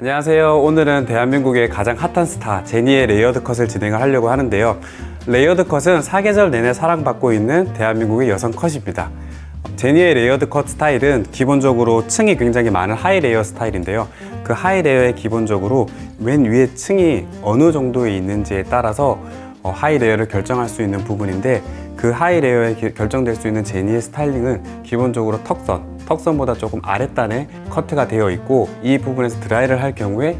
안녕하세요. 오늘은 대한민국의 가장 핫한 스타 제니의 레이어드 컷을 진행을 하려고 하는데요. 레이어드 컷은 사계절 내내 사랑받고 있는 대한민국의 여성 컷입니다. 제니의 레이어드 컷 스타일은 기본적으로 층이 굉장히 많은 하이 레이어 스타일인데요. 그 하이 레이어에 기본적으로 맨 위에 층이 어느 정도에 있는지에 따라서 하이 레이어를 결정할 수 있는 부분인데, 그 하이 레이어에 결정될 수 있는 제니의 스타일링은 기본적으로 턱선보다 조금 아랫단에 커트가 되어 있고, 이 부분에서 드라이를 할 경우에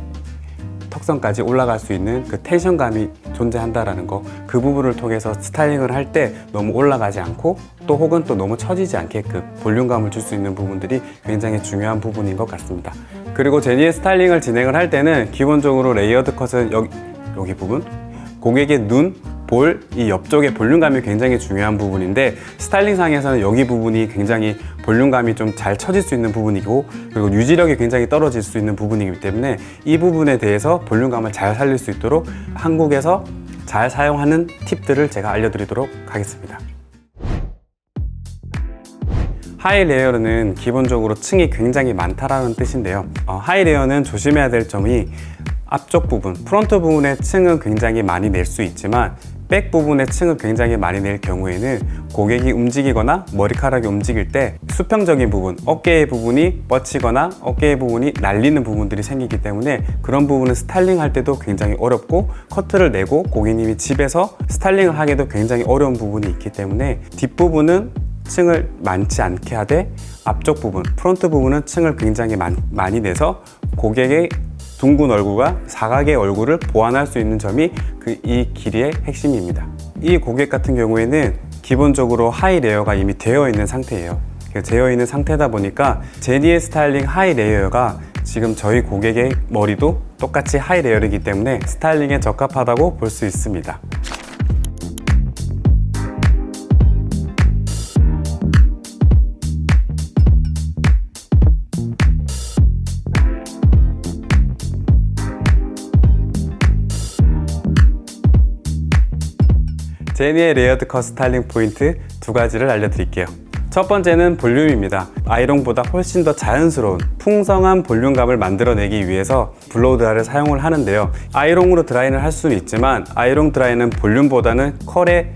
턱선까지 올라갈 수 있는 그 텐션감이 존재한다라는 거, 그 부분을 통해서 스타일링을 할 때 너무 올라가지 않고 또 혹은 또 너무 처지지 않게끔 볼륨감을 줄 수 있는 부분들이 굉장히 중요한 부분인 것 같습니다. 그리고 제니의 스타일링을 진행을 할 때는 기본적으로 레이어드 컷은 여기 부분, 고객의 눈, 볼, 이 옆쪽의 볼륨감이 굉장히 중요한 부분인데, 스타일링상에서는 여기 부분이 굉장히 볼륨감이 좀 잘 처질 수 있는 부분이고, 그리고 유지력이 굉장히 떨어질 수 있는 부분이기 때문에 이 부분에 대해서 볼륨감을 잘 살릴 수 있도록 한국에서 잘 사용하는 팁들을 제가 알려드리도록 하겠습니다. 하이 레이어는 기본적으로 층이 굉장히 많다라는 뜻인데요. 하이 레이어는 조심해야 될 점이, 앞쪽 부분, 프론트 부분의 층은 굉장히 많이 낼 수 있지만 백 부분의 층을 굉장히 많이 낼 경우에는 고객이 움직이거나 머리카락이 움직일 때 수평적인 부분, 어깨의 부분이 뻗치거나 어깨의 부분이 날리는 부분들이 생기기 때문에 그런 부분은 스타일링 할 때도 굉장히 어렵고, 커트를 내고 고객님이 집에서 스타일링을 하기도 굉장히 어려운 부분이 있기 때문에 뒷부분은 층을 많지 않게 하되 앞쪽 부분, 프론트 부분은 층을 굉장히 많이 내서 고객의 둥근 얼굴과 사각의 얼굴을 보완할 수 있는 점이 이 길이의 핵심입니다. 이 고객 같은 경우에는 기본적으로 하이 레이어가 이미 되어 있는 상태예요. 되어 있는 상태다 보니까 제니의 스타일링 하이 레이어가 지금 저희 고객의 머리도 똑같이 하이 레이어이기 때문에 스타일링에 적합하다고 볼 수 있습니다. 제니의 레이어드 컷 스타일링 포인트 두 가지를 알려드릴게요. 첫 번째는 볼륨입니다. 아이롱보다 훨씬 더 자연스러운 풍성한 볼륨감을 만들어내기 위해서 블로우 드라이를 사용을 하는데요. 아이롱으로 드라이를 할 수는 있지만 아이롱 드라이는 볼륨보다는 컬에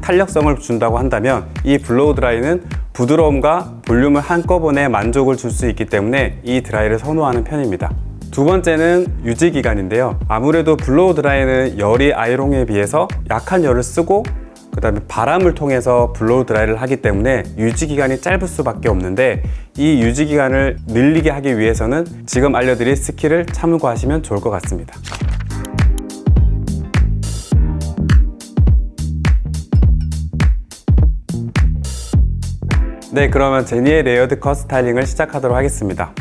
탄력성을 준다고 한다면, 이 블로우 드라이는 부드러움과 볼륨을 한꺼번에 만족을 줄 수 있기 때문에 이 드라이를 선호하는 편입니다. 두 번째는 유지기간인데요. 아무래도 블로우 드라이는 열이 아이롱에 비해서 약한 열을 쓰고 그 다음에 바람을 통해서 블로우 드라이를 하기 때문에 유지기간이 짧을 수밖에 없는데, 이 유지기간을 늘리게 하기 위해서는 지금 알려드릴 스킬을 참고하시면 좋을 것 같습니다. 네, 그러면 제니의 레이어드 컷 스타일링을 시작하도록 하겠습니다.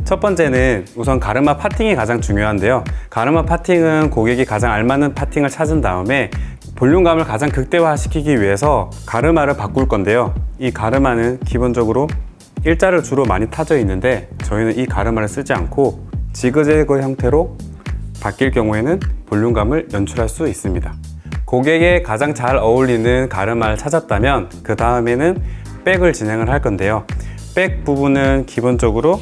첫 번째는 우선 가르마 파팅이 가장 중요한데요. 가르마 파팅은 고객이 가장 알맞는 파팅을 찾은 다음에 볼륨감을 가장 극대화시키기 위해서 가르마를 바꿀 건데요. 이 가르마는 기본적으로 일자를 주로 많이 타져 있는데, 저희는 이 가르마를 쓰지 않고 지그재그 형태로 바뀔 경우에는 볼륨감을 연출할 수 있습니다. 고객에 가장 잘 어울리는 가르마를 찾았다면 그 다음에는 백을 진행을 할 건데요. 백 부분은 기본적으로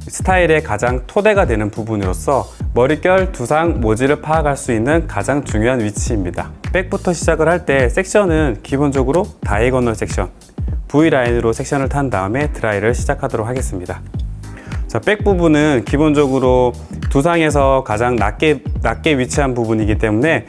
스타일의 가장 토대가 되는 부분으로서 머릿결, 두상, 모지를 파악할 수 있는 가장 중요한 위치입니다. 백부터 시작을 할 때 섹션은 기본적으로 다이거널 섹션, V라인으로 섹션을 탄 다음에 드라이를 시작하도록 하겠습니다. 자, 백 부분은 기본적으로 두상에서 가장 낮게 위치한 부분이기 때문에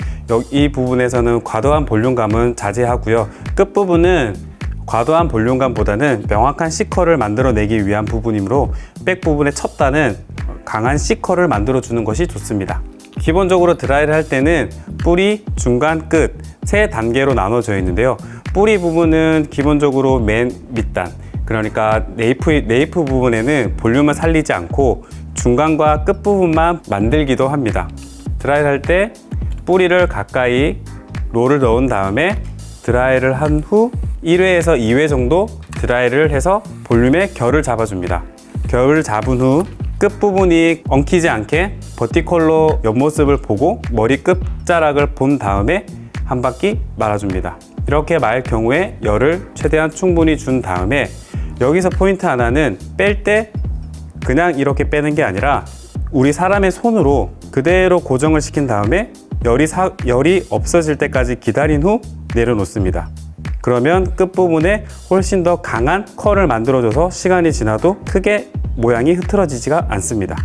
이 부분에서는 과도한 볼륨감은 자제하고요. 끝부분은 과도한 볼륨감보다는 명확한 C컬을 만들어내기 위한 부분이므로 백 부분의 첫 단은 강한 C컬을 만들어주는 것이 좋습니다. 기본적으로 드라이를 할 때는 뿌리, 중간, 끝 세 단계로 나눠져 있는데요. 뿌리 부분은 기본적으로 맨 밑단, 그러니까 네이프 부분에는 볼륨을 살리지 않고 중간과 끝 부분만 만들기도 합니다. 드라이를 할 때 뿌리를 가까이 롤을 넣은 다음에 드라이를 한 후 1회에서 2회 정도 드라이를 해서 볼륨의 결을 잡아줍니다. 결을 잡은 후 끝부분이 엉키지 않게 버티컬로 옆모습을 보고 머리 끝자락을 본 다음에 한 바퀴 말아줍니다. 이렇게 말 경우에 열을 최대한 충분히 준 다음에, 여기서 포인트 하나는 뺄 때 그냥 이렇게 빼는 게 아니라 우리 사람의 손으로 그대로 고정을 시킨 다음에 열이 없어질 때까지 기다린 후 내려놓습니다. 그러면 끝부분에 훨씬 더 강한 컬을 만들어줘서 시간이 지나도 크게 모양이 흐트러지지가 않습니다.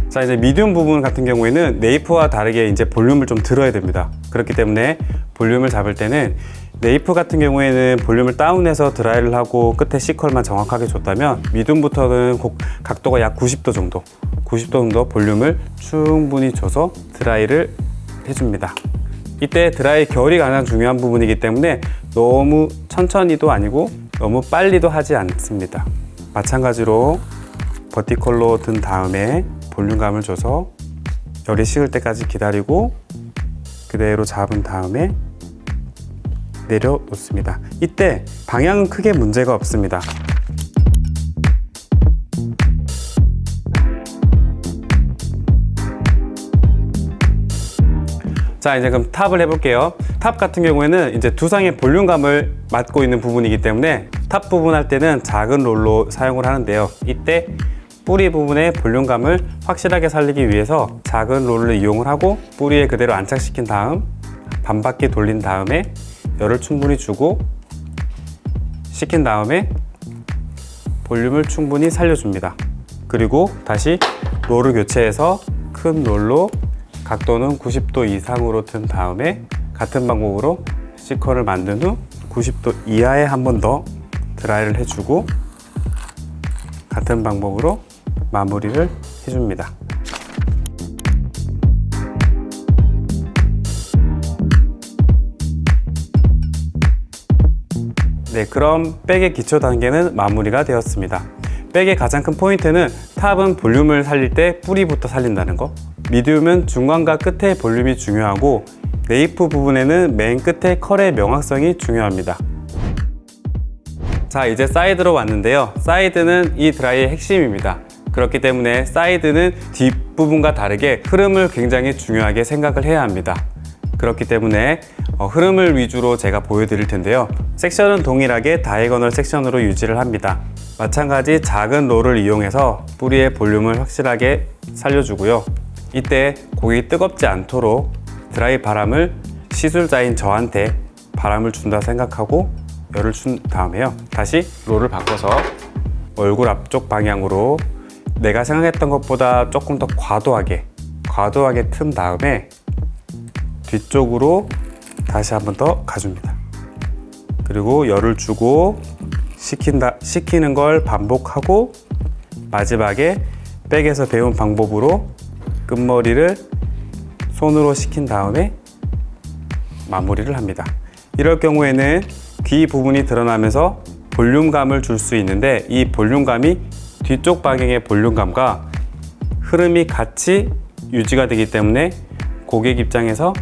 자, 이제 미디움 부분 같은 경우에는 네이프와 다르게 이제 볼륨을 좀 들어야 됩니다. 그렇기 때문에 볼륨을 잡을 때는 네이프 같은 경우에는 볼륨을 다운해서 드라이를 하고 끝에 C컬만 정확하게 줬다면 미디움부터는 각도가 약 90도 정도 볼륨을 충분히 줘서 드라이를 해줍니다. 이때 드라이 결이 가장 중요한 부분이기 때문에 너무 천천히도 아니고 너무 빨리도 하지 않습니다. 마찬가지로 버티컬로 든 다음에 볼륨감을 줘서 열이 식을 때까지 기다리고 그대로 잡은 다음에 내려놓습니다. 이때 방향은 크게 문제가 없습니다. 자, 이제 그럼 탑을 해볼게요. 탑 같은 경우에는 이제 두상의 볼륨감을 맡고 있는 부분이기 때문에 탑 부분 할 때는 작은 롤로 사용을 하는데요. 이때 뿌리 부분의 볼륨감을 확실하게 살리기 위해서 작은 롤을 이용을 하고 뿌리에 그대로 안착시킨 다음 반바퀴 돌린 다음에 열을 충분히 주고 식힌 다음에 볼륨을 충분히 살려줍니다. 그리고 다시 롤을 교체해서 큰 롤로 각도는 90도 이상으로 튼 다음에 같은 방법으로 C컬을 만든 후 90도 이하에 한 번 더 드라이를 해주고 같은 방법으로 마무리를 해줍니다. 네, 그럼 백의 기초 단계는 마무리가 되었습니다. 백의 가장 큰 포인트는 탑은 볼륨을 살릴 때 뿌리부터 살린다는 거, 미디움은 중간과 끝의 볼륨이 중요하고 네이프 부분에는 맨 끝의 컬의 명확성이 중요합니다. 자, 이제 사이드로 왔는데요. 사이드는 이 드라이의 핵심입니다. 그렇기 때문에 사이드는 뒷부분과 다르게 흐름을 굉장히 중요하게 생각을 해야 합니다. 그렇기 때문에 흐름을 위주로 제가 보여드릴 텐데요. 섹션은 동일하게 다이거널 섹션으로 유지를 합니다. 마찬가지 작은 롤을 이용해서 뿌리의 볼륨을 확실하게 살려주고요. 이때 고객이 뜨겁지 않도록 드라이 바람을 시술자인 저한테 바람을 준다 생각하고 열을 준 다음에요. 다시 롤을 바꿔서 얼굴 앞쪽 방향으로 내가 생각했던 것보다 조금 더 과도하게 튼 다음에 뒤쪽으로 다시 한 번 더 가줍니다. 그리고 열을 주고 식히는 걸 반복하고 마지막에 백에서 배운 방법으로 끝머리를 손으로 식힌 다음에 마무리를 합니다. 이럴 경우에는 귀 부분이 드러나면서 볼륨감을 줄 수 있는데 이 볼륨감이 뒤쪽 방향의 볼륨감과 흐름이 같이 유지가 되기 때문에 고객 입장에서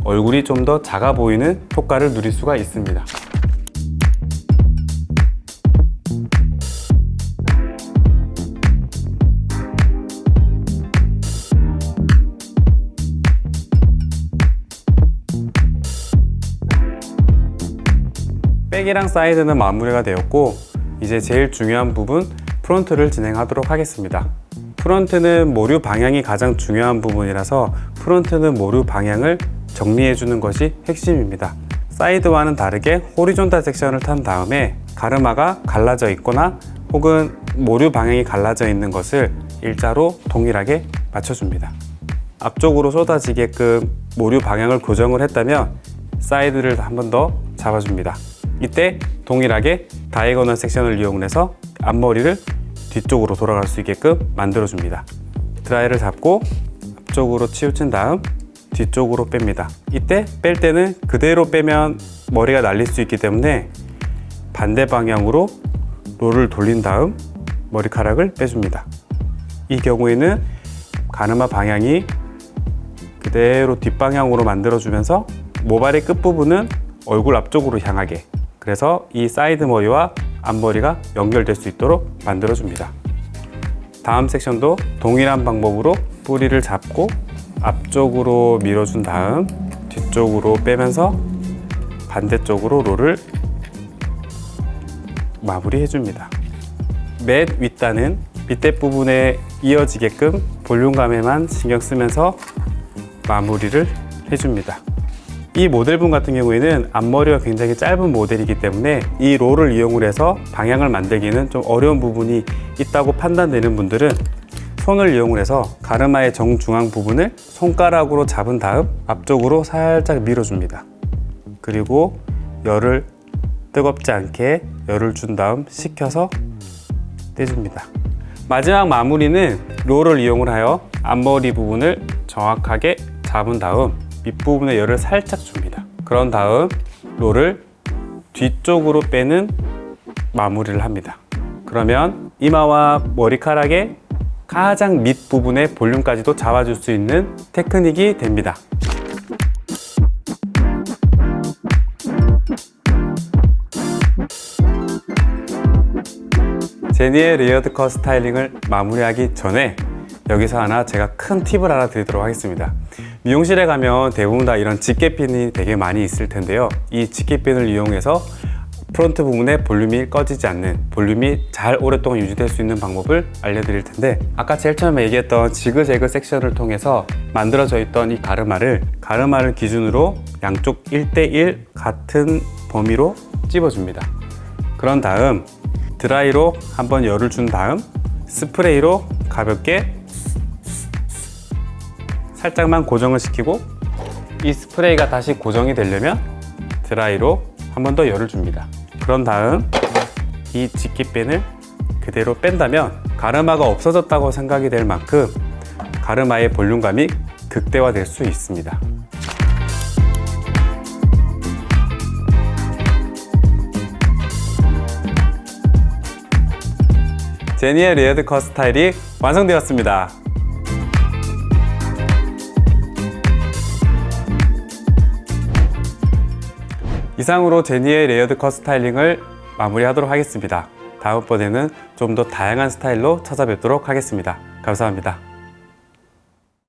얼굴이 좀 더 작아 보이는 효과를 누릴 수가 있습니다. 백이랑 사이드는 마무리가 되었고 이제 제일 중요한 부분 프론트를 진행하도록 하겠습니다. 프론트는 모류 방향이 가장 중요한 부분이라서 프론트는 모류 방향을 정리해 주는 것이 핵심입니다. 사이드와는 다르게 호리존탈 섹션을 탄 다음에 가르마가 갈라져 있거나 혹은 모류 방향이 갈라져 있는 것을 일자로 동일하게 맞춰줍니다. 앞쪽으로 쏟아지게끔 모류 방향을 고정을 했다면 사이드를 한 번 더 잡아줍니다. 이때 동일하게 다이거널 섹션을 이용해서 앞머리를 뒤쪽으로 돌아갈 수 있게끔 만들어줍니다. 드라이를 잡고 앞쪽으로 치우친 다음 뒤쪽으로 뺍니다. 이때 뺄 때는 그대로 빼면 머리가 날릴 수 있기 때문에 반대 방향으로 롤을 돌린 다음 머리카락을 빼줍니다. 이 경우에는 가르마 방향이 그대로 뒷방향으로 만들어주면서 모발의 끝부분은 얼굴 앞쪽으로 향하게, 그래서 이 사이드 머리와 앞머리가 연결될 수 있도록 만들어줍니다. 다음 섹션도 동일한 방법으로 뿌리를 잡고 앞쪽으로 밀어준 다음 뒤쪽으로 빼면서 반대쪽으로 롤을 마무리해 줍니다. 맨 윗단은 밑에 부분에 이어지게끔 볼륨감에만 신경 쓰면서 마무리를 해줍니다. 이 모델분 같은 경우에는 앞머리가 굉장히 짧은 모델이기 때문에 이 롤을 이용을 해서 방향을 만들기는 좀 어려운 부분이 있다고 판단되는 분들은 손을 이용을 해서 가르마의 정중앙 부분을 손가락으로 잡은 다음 앞쪽으로 살짝 밀어줍니다. 그리고 열을 뜨겁지 않게 열을 준 다음 식혀서 떼줍니다. 마지막 마무리는 롤을 이용을 하여 앞머리 부분을 정확하게 잡은 다음 밑부분에 열을 살짝 줍니다. 그런 다음 롤을 뒤쪽으로 빼는 마무리를 합니다. 그러면 이마와 머리카락의 가장 밑부분의 볼륨까지도 잡아줄 수 있는 테크닉이 됩니다. 제니의 레이어드 컷 스타일링을 마무리하기 전에 여기서 하나 제가 큰 팁을 하나 드리도록 하겠습니다. 미용실에 가면 대부분 다 이런 집게핀이 되게 많이 있을 텐데요. 이 집게핀을 이용해서 프론트 부분에 볼륨이 꺼지지 않는, 볼륨이 잘 오랫동안 유지될 수 있는 방법을 알려드릴 텐데, 아까 제일 처음에 얘기했던 지그재그 섹션을 통해서 만들어져 있던 이 가르마를 기준으로 양쪽 1대1 같은 범위로 찝어줍니다. 그런 다음 드라이로 한번 열을 준 다음 스프레이로 가볍게 살짝만 고정을 시키고, 이 스프레이가 다시 고정이 되려면 드라이로 한 번 더 열을 줍니다. 그런 다음 이 집게핀을 그대로 뺀다면 가르마가 없어졌다고 생각이 될 만큼 가르마의 볼륨감이 극대화될 수 있습니다. 제니의 레이어드 컷 스타일이 완성되었습니다. 이상으로 제니의 레이어드 컷 스타일링을 마무리하도록 하겠습니다. 다음번에는 좀 더 다양한 스타일로 찾아뵙도록 하겠습니다. 감사합니다.